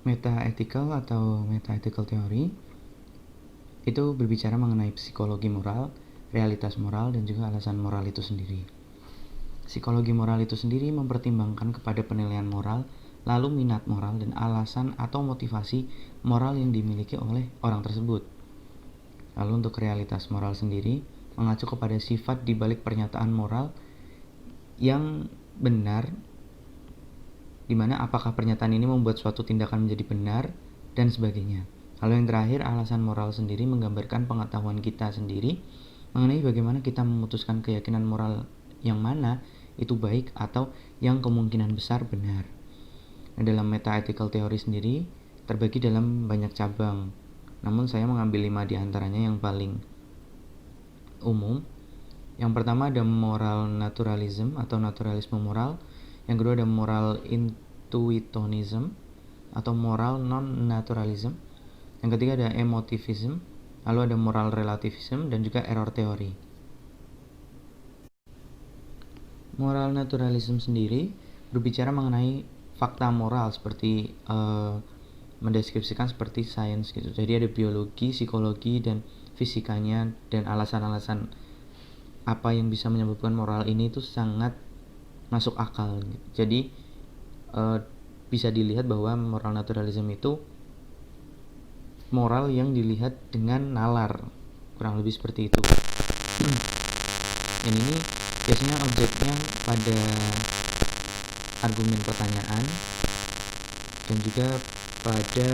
Meta-ethical atau meta-ethical theory itu berbicara mengenai psikologi moral, realitas moral, dan juga alasan moral itu sendiri. Psikologi moral itu sendiri mempertimbangkan kepada penilaian moral, lalu minat moral dan alasan atau motivasi moral yang dimiliki oleh orang tersebut. Lalu untuk realitas moral sendiri mengacu kepada sifat di balik pernyataan moral yang benar, di mana apakah pernyataan ini membuat suatu tindakan menjadi benar dan sebagainya. Lalu yang terakhir, alasan moral sendiri menggambarkan pengetahuan kita sendiri mengenai bagaimana kita memutuskan keyakinan moral yang mana itu baik atau yang kemungkinan besar benar. Nah, dalam meta-ethical theory sendiri terbagi dalam banyak cabang, namun saya mengambil 5 diantaranya yang paling umum. Yang pertama ada moral naturalism atau naturalisme moral. Yang kedua ada moral intuitionism atau moral non-naturalism. Yang ketiga ada emotivism. Lalu ada moral relativism dan juga error theory. Moral naturalism sendiri berbicara mengenai fakta moral seperti mendeskripsikan seperti sains gitu. Jadi ada biologi, psikologi, dan fisikanya, dan alasan-alasan apa yang bisa menyebabkan moral ini itu sangat masuk akal. Jadi bisa dilihat bahwa moral naturalism itu moral yang dilihat dengan nalar, kurang lebih seperti itu. Dan ini biasanya objeknya pada argumen pertanyaan dan juga pada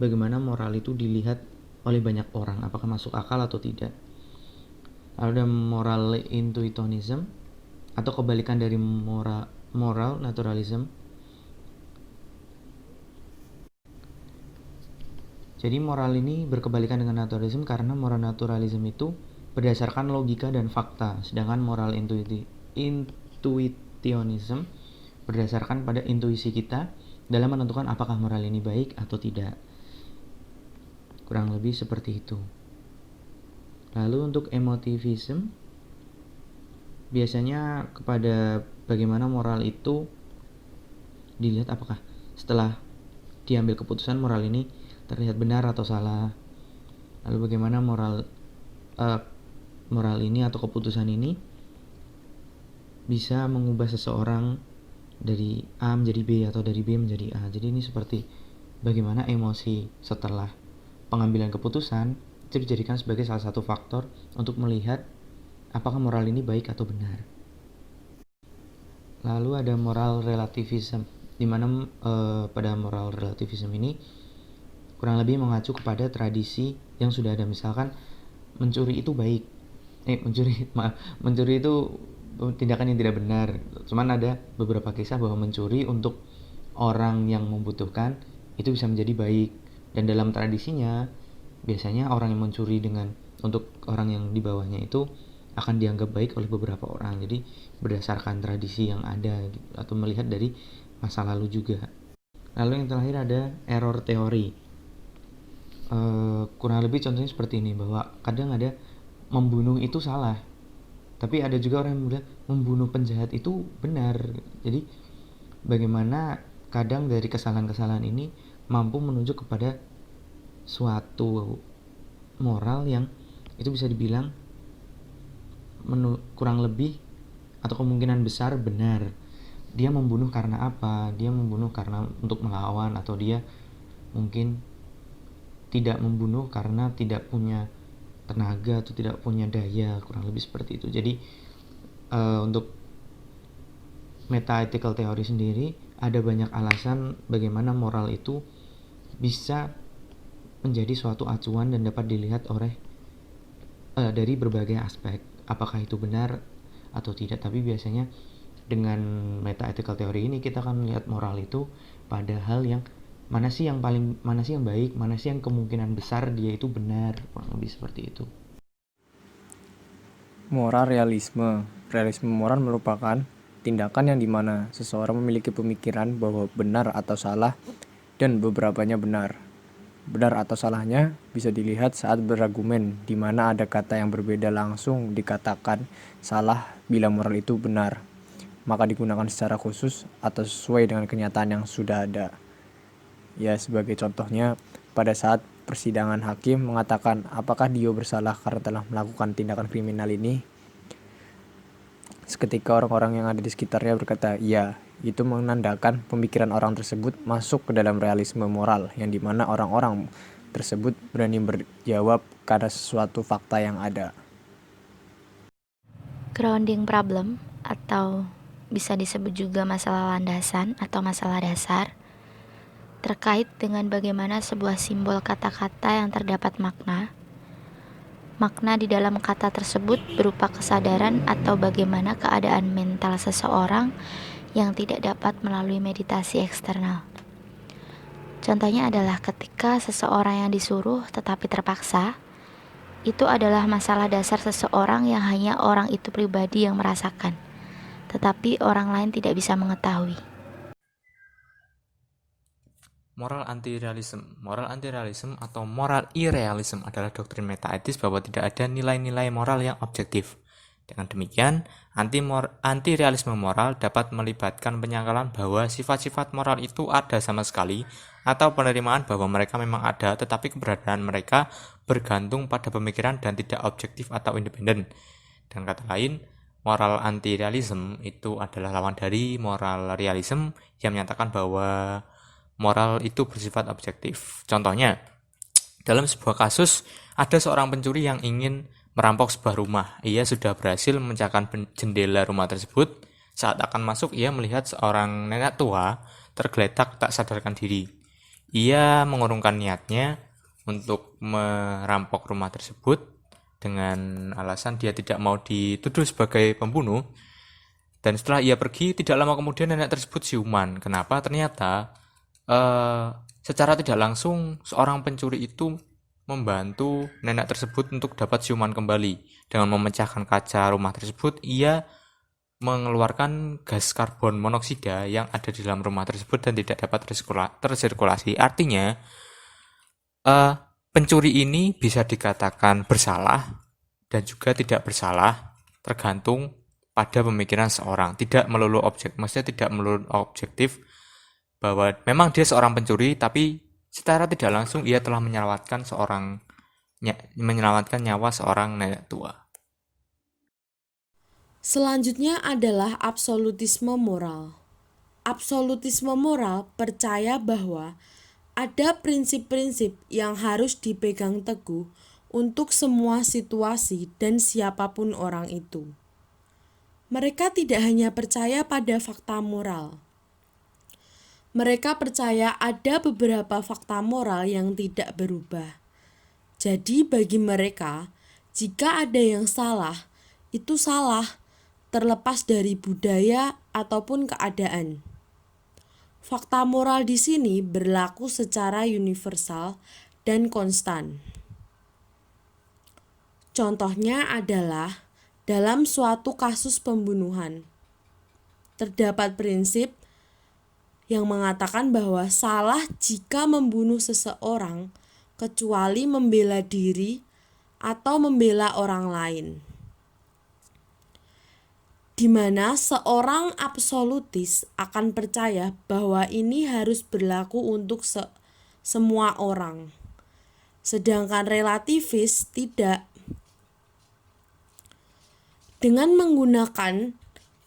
bagaimana moral itu dilihat oleh banyak orang, apakah masuk akal atau tidak. Lalu ada moral intuitionism atau kebalikan dari moral naturalism. Jadi moral ini berkebalikan dengan naturalism karena moral naturalism itu berdasarkan logika dan fakta, sedangkan moral intuitionism berdasarkan pada intuisi kita dalam menentukan apakah moral ini baik atau tidak. Kurang lebih seperti itu. Lalu untuk emotivism biasanya kepada bagaimana moral itu dilihat apakah setelah diambil keputusan moral ini terlihat benar atau salah. Lalu bagaimana moral ini atau keputusan ini bisa mengubah seseorang dari A menjadi B atau dari B menjadi A. Jadi ini seperti bagaimana emosi setelah pengambilan keputusan itu dijadikan sebagai salah satu faktor untuk melihat apakah moral ini baik atau benar. Lalu ada moral relativism, di mana pada moral relativism ini kurang lebih mengacu kepada tradisi yang sudah ada. Misalkan mencuri itu baik, mencuri itu tindakan yang tidak benar. Cuman ada beberapa kisah bahwa mencuri untuk orang yang membutuhkan itu bisa menjadi baik. Dan dalam tradisinya biasanya orang yang mencuri untuk orang yang di bawahnya itu akan dianggap baik oleh beberapa orang. Jadi berdasarkan tradisi yang ada gitu, atau melihat dari masa lalu juga. Lalu yang terakhir ada error theory. Kurang lebih contohnya seperti ini, bahwa kadang ada membunuh itu salah, tapi ada juga orang yang bilang membunuh penjahat itu benar. Jadi bagaimana kadang dari kesalahan-kesalahan ini mampu menunjuk kepada suatu moral yang itu bisa dibilang kurang lebih atau kemungkinan besar benar. Dia membunuh karena apa? Dia membunuh karena untuk melawan, atau dia mungkin tidak membunuh karena tidak punya tenaga atau tidak punya daya, kurang lebih seperti itu. Jadi untuk meta-ethical theory sendiri ada banyak alasan bagaimana moral itu bisa menjadi suatu acuan dan dapat dilihat dari berbagai aspek, apakah itu benar atau tidak. Tapi biasanya dengan meta-ethical theory ini kita akan melihat moral itu pada hal yang mana sih yang baik, mana sih yang kemungkinan besar dia itu benar, kurang lebih seperti itu. Moral realisme. Realisme moral merupakan tindakan yang dimana seseorang memiliki pemikiran bahwa benar atau salah dan beberapanya benar. Benar atau salahnya bisa dilihat saat berargumen, di mana ada kata yang berbeda langsung dikatakan salah bila moral itu benar, maka digunakan secara khusus atau sesuai dengan kenyataan yang sudah ada. Ya, sebagai contohnya, pada saat persidangan hakim mengatakan apakah Dio bersalah karena telah melakukan tindakan kriminal ini, seketika orang-orang yang ada di sekitarnya berkata, iya, itu menandakan pemikiran orang tersebut masuk ke dalam realisme moral, yang dimana orang-orang tersebut berani berjawab karena sesuatu fakta yang ada. Grounding problem atau bisa disebut juga masalah landasan atau masalah dasar terkait dengan bagaimana sebuah simbol kata-kata yang terdapat makna. Makna di dalam kata tersebut berupa kesadaran atau bagaimana keadaan mental seseorang yang tidak dapat melalui meditasi eksternal. Contohnya adalah ketika seseorang yang disuruh tetapi terpaksa, itu adalah masalah dasar seseorang yang hanya orang itu pribadi yang merasakan, tetapi orang lain tidak bisa mengetahui. Moral anti-realism. Moral anti-realism atau moral irrealism adalah doktrin metaetis bahwa tidak ada nilai-nilai moral yang objektif. Dengan demikian, anti-realisme moral dapat melibatkan penyangkalan bahwa sifat-sifat moral itu ada sama sekali atau penerimaan bahwa mereka memang ada tetapi keberadaan mereka bergantung pada pemikiran dan tidak objektif atau independen. Dengan kata lain, moral anti-realism itu adalah lawan dari moral realism yang menyatakan bahwa moral itu bersifat objektif. Contohnya, dalam sebuah kasus, ada seorang pencuri yang ingin merampok sebuah rumah. Ia sudah berhasil memecahkan jendela rumah tersebut. Saat akan masuk, ia melihat seorang nenek tua tergeletak tak sadarkan diri. Ia mengurungkan niatnya untuk merampok rumah tersebut dengan alasan dia tidak mau dituduh sebagai pembunuh. Dan setelah ia pergi, tidak lama kemudian nenek tersebut siuman. Kenapa? Ternyata secara tidak langsung seorang pencuri itu membantu nenek tersebut untuk dapat siuman kembali. Dengan memecahkan kaca rumah tersebut, ia mengeluarkan gas karbon monoksida yang ada di dalam rumah tersebut dan tidak dapat tersirkulasi. Artinya, pencuri ini bisa dikatakan bersalah dan juga tidak bersalah, tergantung pada pemikiran seorang. Tidak melulu objektif bahwa memang dia seorang pencuri, tapi secara tidak langsung ia telah menyelamatkan nyawa seorang nenek tua. Selanjutnya adalah absolutisme moral. Absolutisme moral percaya bahwa ada prinsip-prinsip yang harus dipegang teguh untuk semua situasi dan siapapun orang itu. Mereka tidak hanya percaya pada fakta moral. Mereka percaya ada beberapa fakta moral yang tidak berubah. Jadi bagi mereka, jika ada yang salah, itu salah, terlepas dari budaya ataupun keadaan. Fakta moral di sini berlaku secara universal dan konstan. Contohnya adalah dalam suatu kasus pembunuhan. Terdapat prinsip yang mengatakan bahwa salah jika membunuh seseorang kecuali membela diri atau membela orang lain. Di mana seorang absolutis akan percaya bahwa ini harus berlaku untuk semua orang. Sedangkan relativis tidak. Dengan menggunakan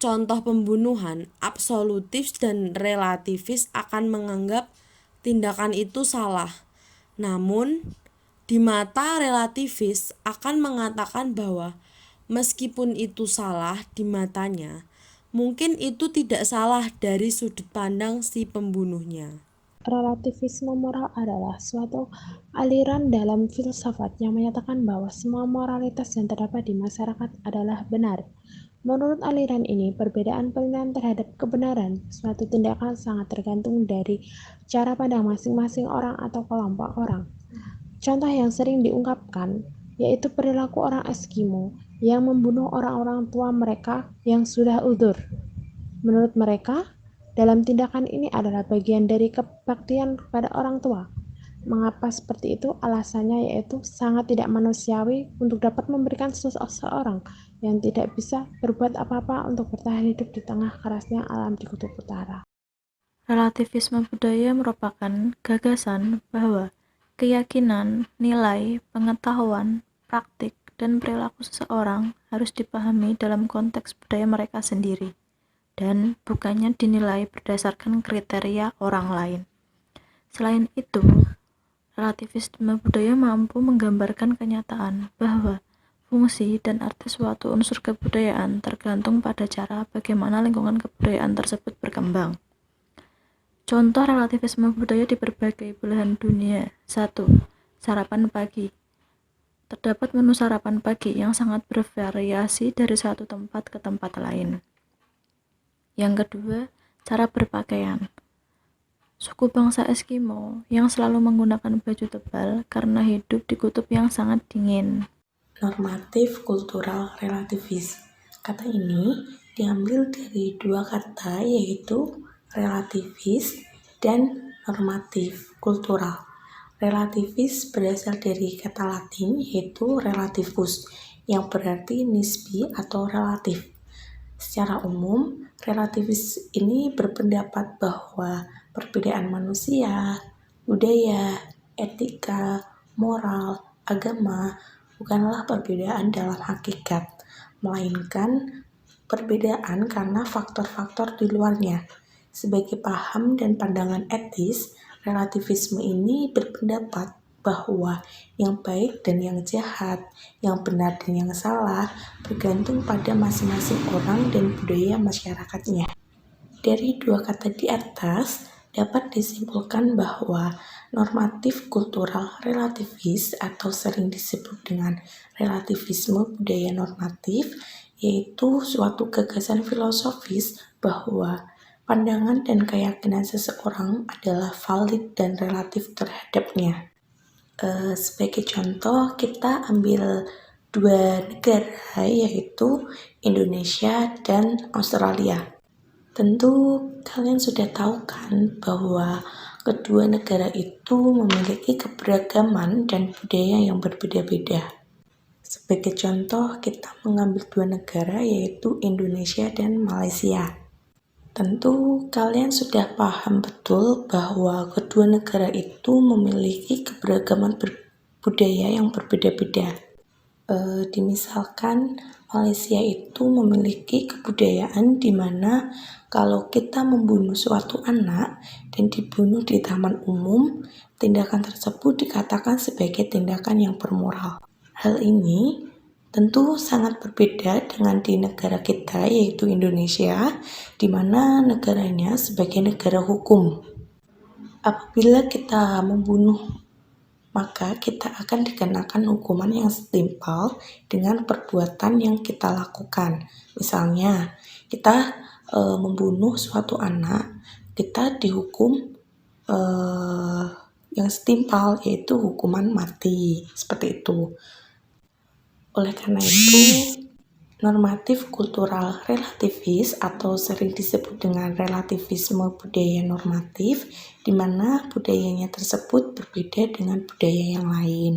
contoh pembunuhan, absolutis dan relativis akan menganggap tindakan itu salah. Namun, di mata relativis akan mengatakan bahwa meskipun itu salah di matanya, mungkin itu tidak salah dari sudut pandang si pembunuhnya. Relativisme moral adalah suatu aliran dalam filsafat yang menyatakan bahwa semua moralitas yang terdapat di masyarakat adalah benar. Menurut aliran ini, perbedaan penilaian terhadap kebenaran suatu tindakan sangat tergantung dari cara pandang masing-masing orang atau kelompok orang. Contoh yang sering diungkapkan yaitu perilaku orang Eskimo yang membunuh orang-orang tua mereka yang sudah uldur. Menurut mereka, dalam tindakan ini adalah bagian dari kebaktian kepada orang tua. Mengapa seperti itu? Alasannya yaitu sangat tidak manusiawi untuk dapat memberikan seseorang yang tidak bisa berbuat apa-apa untuk bertahan hidup di tengah kerasnya alam di kutub utara. Relativisme budaya merupakan gagasan bahwa keyakinan, nilai, pengetahuan, praktik, dan perilaku seseorang harus dipahami dalam konteks budaya mereka sendiri, dan bukannya dinilai berdasarkan kriteria orang lain. Selain itu, relativisme budaya mampu menggambarkan kenyataan bahwa fungsi dan arti suatu unsur kebudayaan tergantung pada cara bagaimana lingkungan kebudayaan tersebut berkembang. Contoh relativisme budaya di berbagai belahan dunia. 1. Sarapan pagi. Terdapat menu sarapan pagi yang sangat bervariasi dari satu tempat ke tempat lain. Yang kedua, cara berpakaian. Suku bangsa Eskimo yang selalu menggunakan baju tebal karena hidup di kutub yang sangat dingin. Normatif kultural relativis. Kata ini diambil dari dua kata yaitu relativis dan normatif kultural. Relativis berasal dari kata Latin yaitu relativus yang berarti nisbi atau relatif. Secara umum, relativis ini berpendapat bahwa perbedaan manusia, budaya, etika, moral, agama bukanlah perbedaan dalam hakikat, melainkan perbedaan karena faktor-faktor di luarnya. Sebagai paham dan pandangan etis, relativisme ini berpendapat bahwa yang baik dan yang jahat, yang benar dan yang salah bergantung pada masing-masing orang dan budaya masyarakatnya. Dari dua kata di atas, dapat disimpulkan bahwa normatif kultural relativis atau sering disebut dengan relativisme budaya normatif yaitu suatu gagasan filosofis bahwa pandangan dan keyakinan seseorang adalah valid dan relatif terhadapnya. Sebagai contoh, kita ambil dua negara yaitu Indonesia dan Australia. Tentu kalian sudah tahu kan bahwa kedua negara itu memiliki keberagaman dan budaya yang berbeda-beda. Sebagai contoh, kita mengambil dua negara yaitu Indonesia dan Malaysia. Tentu kalian sudah paham betul bahwa kedua negara itu memiliki keberagaman budaya yang berbeda-beda. Misalkan Malaysia itu memiliki kebudayaan di mana kalau kita membunuh suatu anak dan dibunuh di taman umum, tindakan tersebut dikatakan sebagai tindakan yang bermoral. Hal ini tentu sangat berbeda dengan di negara kita yaitu Indonesia, di mana negaranya sebagai negara hukum. Apabila kita membunuh, maka kita akan dikenakan hukuman yang setimpal dengan perbuatan yang kita lakukan. Misalnya, kita membunuh suatu anak, kita dihukum yang setimpal yaitu hukuman mati, seperti itu. Oleh karena itu, normatif kultural relativis atau sering disebut dengan relativisme budaya normatif, di mana budayanya tersebut berbeda dengan budaya yang lain.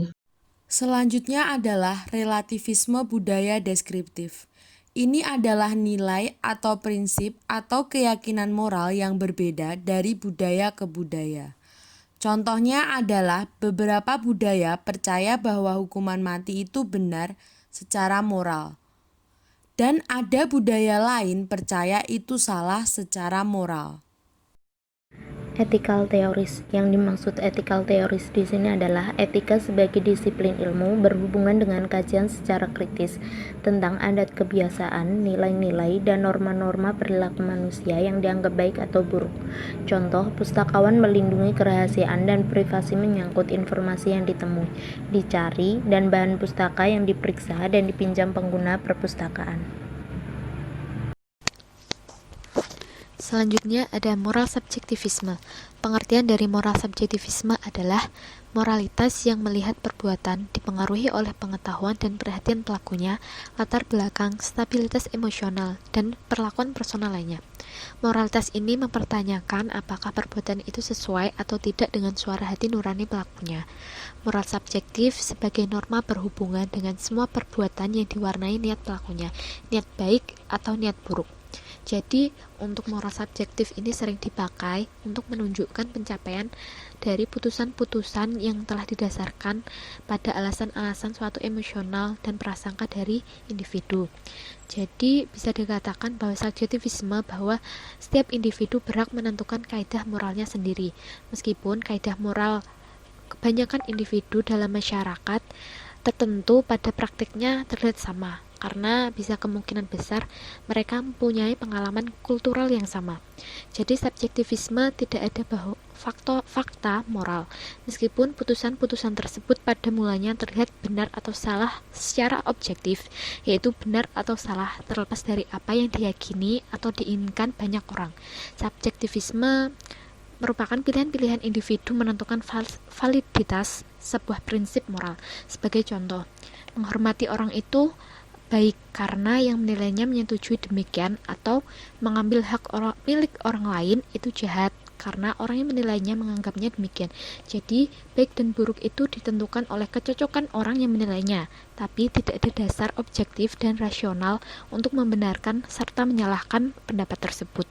Selanjutnya adalah relativisme budaya deskriptif. Ini adalah nilai atau prinsip atau keyakinan moral yang berbeda dari budaya ke budaya. Contohnya adalah beberapa budaya percaya bahwa hukuman mati itu benar secara moral. Dan ada budaya lain percaya itu salah secara moral. Ethical theories. Yang dimaksud ethical theories di sini adalah etika sebagai disiplin ilmu berhubungan dengan kajian secara kritis tentang adat kebiasaan, nilai-nilai, dan norma-norma perilaku manusia yang dianggap baik atau buruk. Contoh, pustakawan melindungi kerahasiaan dan privasi menyangkut informasi yang ditemui, dicari, dan bahan pustaka yang diperiksa dan dipinjam pengguna perpustakaan. Selanjutnya ada moral subjektivisme. Pengertian dari moral subjektivisme adalah moralitas yang melihat perbuatan dipengaruhi oleh pengetahuan dan perhatian pelakunya, latar belakang, stabilitas emosional, dan perlakuan personal lainnya. Moralitas ini mempertanyakan apakah perbuatan itu sesuai atau tidak dengan suara hati nurani pelakunya. Moral subjektif sebagai norma berhubungan dengan semua perbuatan yang diwarnai niat pelakunya, niat baik atau niat buruk. Jadi, untuk moral subjektif ini sering dipakai untuk menunjukkan pencapaian dari putusan-putusan yang telah didasarkan pada alasan-alasan suatu emosional dan prasangka dari individu. Jadi, bisa dikatakan bahwa subjektivisme bahwa setiap individu berhak menentukan kaidah moralnya sendiri, meskipun kaidah moral kebanyakan individu dalam masyarakat tertentu pada praktiknya terlihat sama, karena bisa kemungkinan besar mereka mempunyai pengalaman kultural yang sama. Jadi subjektivisme tidak ada fakta moral, meskipun putusan-putusan tersebut pada mulanya terlihat benar atau salah secara objektif, yaitu benar atau salah terlepas dari apa yang diyakini atau diinginkan banyak orang. Subjektivisme merupakan pilihan-pilihan individu menentukan validitas sebuah prinsip moral. Sebagai contoh, menghormati orang itu baik karena yang menilainya menyetujui demikian, atau mengambil hak milik orang lain itu jahat karena orang yang menilainya menganggapnya demikian. Jadi, baik dan buruk itu ditentukan oleh kecocokan orang yang menilainya, tapi tidak ada dasar objektif dan rasional untuk membenarkan serta menyalahkan pendapat tersebut.